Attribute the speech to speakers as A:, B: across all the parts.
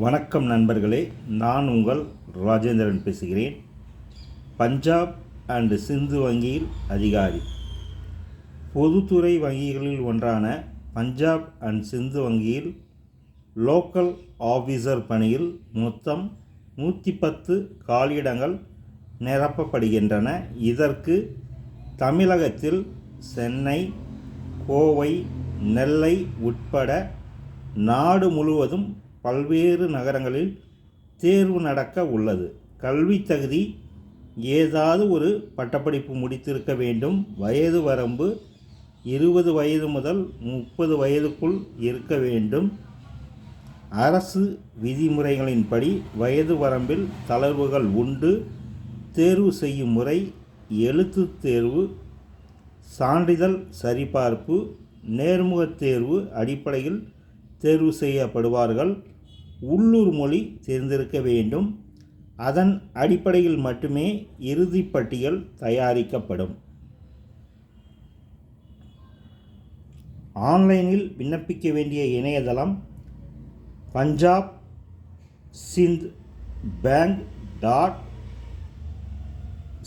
A: வணக்கம் நண்பர்களே, நான் உங்கள் ராஜேந்திரன் பேசுகிறேன். பஞ்சாப் அண்ட் சிந்து வங்கியில் அதிகாரி. பொதுத்துறை வங்கிகளில் ஒன்றான பஞ்சாப் அண்ட் சிந்து வங்கியில் லோக்கல் ஆஃபீஸர் பணியில் மொத்தம் 110 காலியிடங்கள் நிரப்பப்படுகின்றன. இதற்கு தமிழகத்தில் சென்னை, கோவை, நெல்லை உட்பட நாடு முழுவதும் பல்வேறு நகரங்களில் தேர்வு நடக்க உள்ளது. கல்வி தகுதி ஏதாவது ஒரு பட்டப்படிப்பு முடித்திருக்க வேண்டும். வயது வரம்பு 20 வயது முதல் 30 வயதுக்குள் இருக்க வேண்டும். அரசு விதிமுறைகளின்படி வயது வரம்பில் தளர்வுகள் உண்டு. தேர்வு செய்யும் முறை எழுத்து தேர்வு, சான்றிதழ் சரிபார்ப்பு, நேர்முகத் தேர்வு அடிப்படையில் தேர்வு செய்யப்படுவார்கள். உள்ளூர் மொழி தெரிந்திருக்க வேண்டும். அதன் அடிப்படையில் மட்டுமே இறுதிப் பட்டியல் தயாரிக்கப்படும். ஆன்லைனில் விண்ணப்பிக்க வேண்டிய இணையதளம் பஞ்சாப் சிந்த் பேங்க்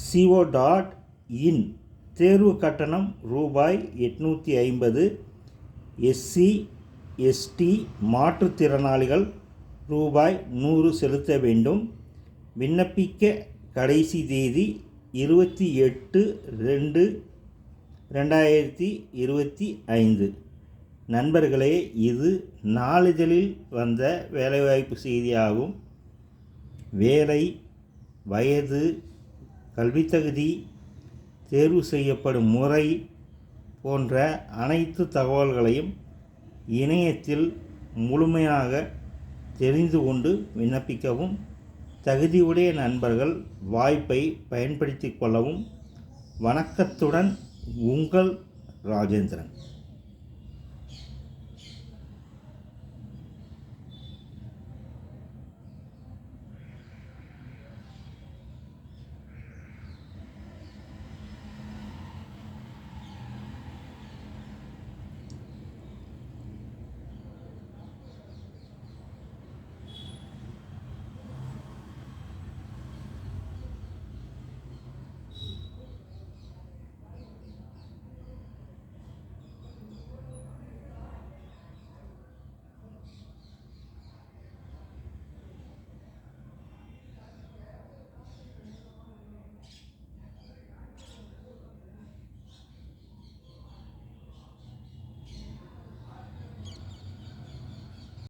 A: .co.in. தேர்வு கட்டணம் ரூபாய் 850. எஸ்சி எஸ்டி மாற்றுத்திறனாளிகள் ரூபாய் 100 செலுத்த வேண்டும். விண்ணப்பிக்க கடைசி தேதி 28/2/2025. நண்பர்களே, இது நாளிதழில் வந்த வேலைவாய்ப்பு செய்தியாகும். வேலை, வயது, கல்வித்தகுதி, தேர்வு செய்யப்படும் முறை போன்ற அனைத்து தகவல்களையும் இணையத்தில் முழுமையாக தெரிந்து கொண்டு விண்ணப்பிக்கவும். தகுதியுடைய நண்பர்கள் வாய்ப்பை பயன்படுத்தி கொள்ளவும். வணக்கத்துடன், உங்கள் ராஜேந்திரன்.